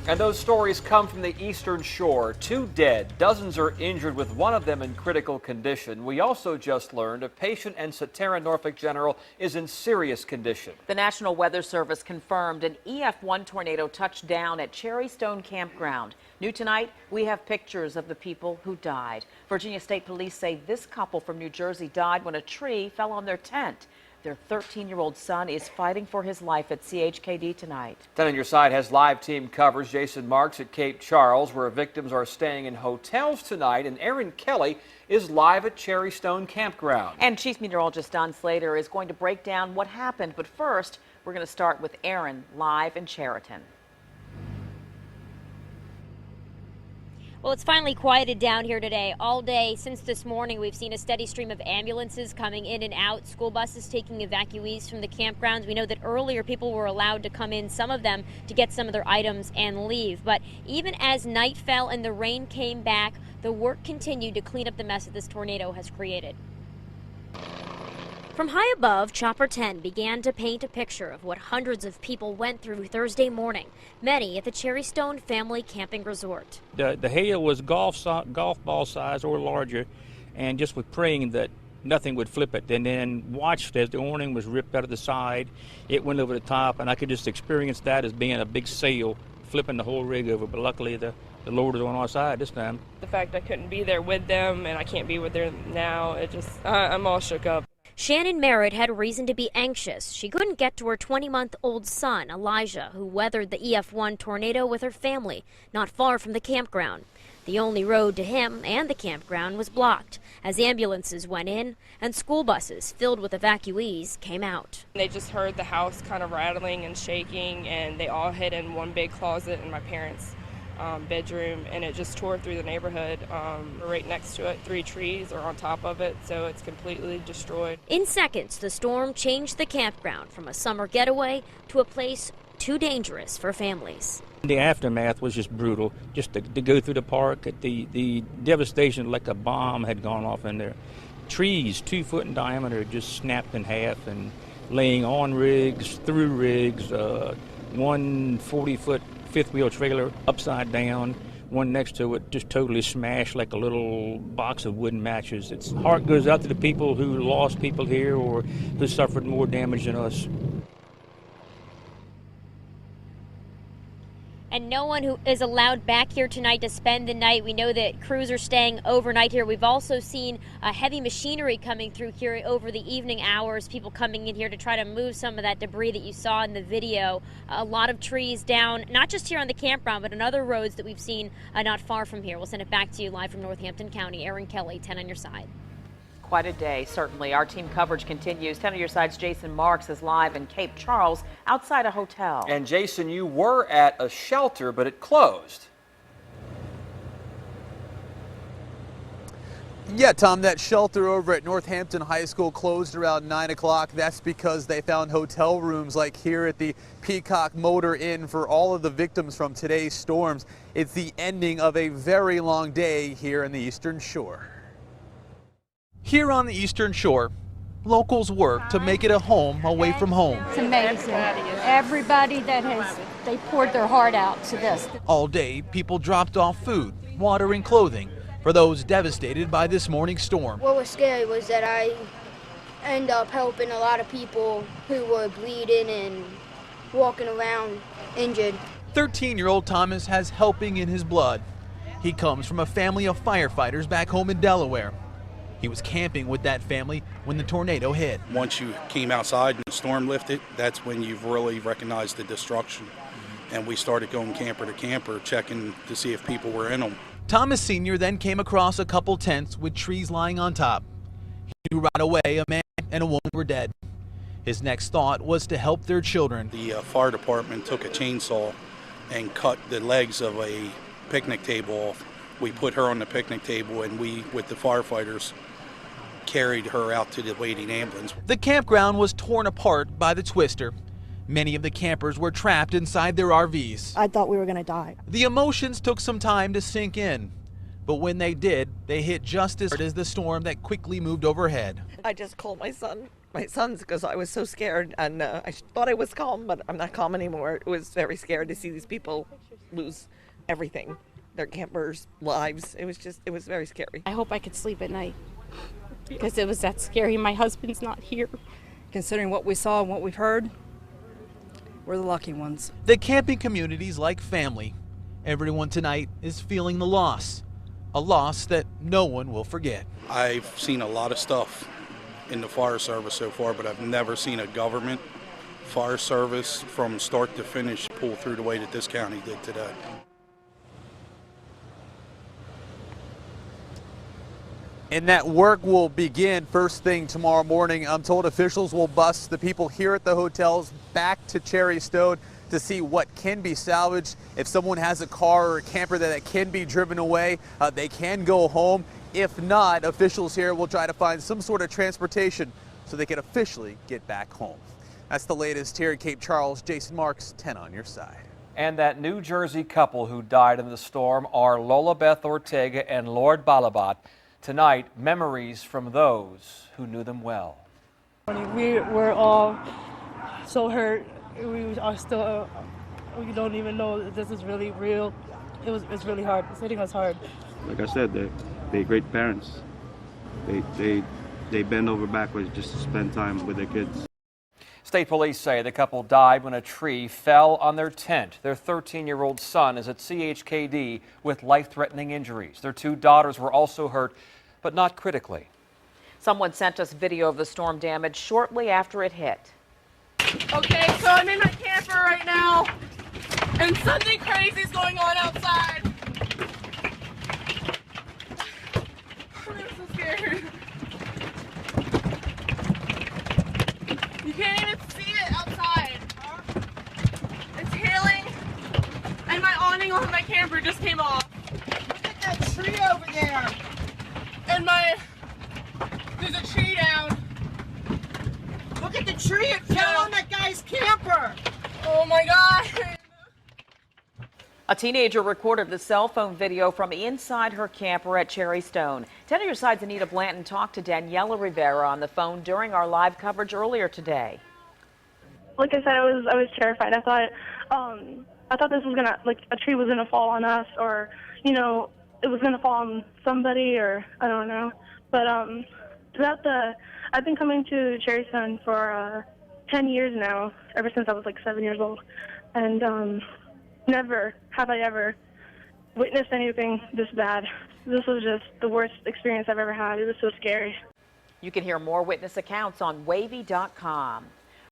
And those stories come from the Eastern Shore. 2 dead, dozens are injured, with one of them in critical condition. We also just learned a patient in Satara, Norfolk General is in serious condition. The National Weather Service confirmed an EF1 tornado touched down at Cherry Stone Campground. New tonight, we have pictures of the people who died. Virginia State Police say this couple from New Jersey died when a tree fell on their tent. Their 13-year-old son is fighting for his life at CHKD tonight. 10 on Your Side has live team coverage. Jason Marks at Cape Charles, where victims are staying in hotels tonight, and Aaron Kelly is live at Cherry Stone Campground. And Chief Meteorologist Don Slater is going to break down what happened. But first, we're going to start with Aaron live in Chariton. Well, it's finally quieted down here today. All day since this morning, we've seen a steady stream of ambulances coming in and out, school buses taking evacuees from the campgrounds. We know that earlier people were allowed to come in, some of them, to get some of their items and leave. But even as night fell and the rain came back, the work continued to clean up the mess that this tornado has created. From high above, Chopper 10 began to paint a picture of what hundreds of people went through Thursday morning, many at the Cherry Stone Family Camping Resort. The hail was golf ball size or larger, and just with praying that nothing would flip it. And then watched as the awning was ripped out of the side, it went over the top, and I could just experience that as being a big sail, flipping the whole rig over. But luckily the Lord was on our side this time. The fact I couldn't be there with them and I can't be with them now, I'm all shook up. Shannon Merritt had reason to be anxious. She couldn't get to her 20-month-old son, Elijah, who weathered the EF1 tornado with her family, not far from the campground. The only road to him and the campground was blocked as ambulances went in and school buses filled with evacuees came out. They just heard the house kind of rattling and shaking, and they all hid in one big closet in my parents' bedroom, and it just tore through the neighborhood. Right next to it, 3 trees are on top of it, so it's completely destroyed. In seconds, the storm changed the campground from a summer getaway to a place too dangerous for families. The aftermath was just brutal. Just to go through the park, the devastation, like a bomb had gone off in there. Trees 2 foot in diameter just snapped in half and laying on rigs, through rigs, one 40-foot fifth-wheel trailer upside down, one next to it just totally smashed like a little box of wooden matches. Its heart goes out to the people who lost people here or who suffered more damage than us. And no one who is allowed back here tonight to spend the night. We know that crews are staying overnight here. We've also seen heavy machinery coming through here over the evening hours, people coming in here to try to move some of that debris that you saw in the video. A lot of trees down, not just here on the campground, but on other roads that we've seen not far from here. We'll send it back to you live from Northampton County. Aaron Kelly, 10 on Your Side. Quite a day, certainly. Our team coverage continues. 10 on Your Side's Jason Marks is live in Cape Charles outside a hotel. And Jason, you were at a shelter, but it closed. Yeah, Tom, that shelter over at Northampton High School closed around 9 o'clock. That's because they found hotel rooms like here at the Peacock Motor Inn for all of the victims from today's storms. It's the ending of a very long day here in the Eastern Shore. Here on the Eastern Shore, locals work to make it a home away from home. It's amazing. Everybody they poured their heart out to this. All day, people dropped off food, water, and clothing for those devastated by this morning's storm. What was scary was that I ended up helping a lot of people who were bleeding and walking around injured. 13-year-old Thomas has helping in his blood. He comes from a family of firefighters back home in Delaware. He was camping with that family when the tornado hit. Once you came outside and the storm lifted, that's when you've really recognized the destruction. And we started going camper to camper, checking to see if people were in them. Thomas Sr. then came across a couple tents with trees lying on top. He knew right away a man and a woman were dead. His next thought was to help their children. The fire department took a chainsaw and cut the legs of a picnic table off. We put her on the picnic table, and we, with the firefighters, carried her out to the waiting ambulance. The campground was torn apart by the twister. Many of the campers were trapped inside their RVs. I thought we were going to die. The emotions took some time to sink in, but when they did, they hit just as hard as the storm that quickly moved overhead. I just called my son my sons because I was so scared, and I thought I was calm, but I'm not calm anymore. It was very scared to see these people lose everything, their campers, lives. It was very scary. I hope I could sleep at night because it was that scary. My husband's not here. Considering what we saw and what we've heard, we're the lucky ones. The camping community's like family. Everyone tonight is feeling the loss, a loss that no one will forget. I've seen a lot of stuff in the fire service so far, but I've never seen a government fire service from start to finish pull through the way that this county did today. And that work will begin first thing tomorrow morning. I'm told officials will bus the people here at the hotels back to Cherry Stone to see what can be salvaged. If someone has a car or a camper that can be driven away, they can go home. If not, officials here will try to find some sort of transportation so they can officially get back home. That's the latest here at Cape Charles. Jason Marks, 10 on your side. And that New Jersey couple who died in the storm are Lola Beth Ortega and Lord Balabat. Tonight, memories from those who knew them well. We were all so hurt. We are still, we don't even know if this is really real. It's really hard. It's hitting us hard. Like I said, they're great parents. They bend over backwards just to spend time with their kids. State police say the couple died when a tree fell on their tent. Their 13-year-old son is at CHKD with life-threatening injuries. Their 2 daughters were also hurt, but not critically. Someone sent us video of the storm damage shortly after it hit. Okay, so I'm in my camper right now, and something crazy is going on outside. I'm so scared. You can't even see it outside. It's hailing, and my awning on my camper just came off. Look at that tree over there. And there's a tree down. Look at the tree, it fell on that guy's camper. Oh my God. A teenager recorded the cell phone video from inside her camper at Cherry Stone. 10 on your side's Anita Blanton talked to Daniela Rivera on the phone during our live coverage earlier today. Like I said, I was terrified. I thought this was gonna, like, a tree was gonna fall on us, or, you know, it was gonna fall on somebody, or I don't know. But I've been coming to Cherry Stone for 10 years now, ever since I was like 7 years old, and never have I ever witnessed anything this bad. This was just the worst experience I've ever had. It was so scary. You can hear more witness accounts on wavy.com.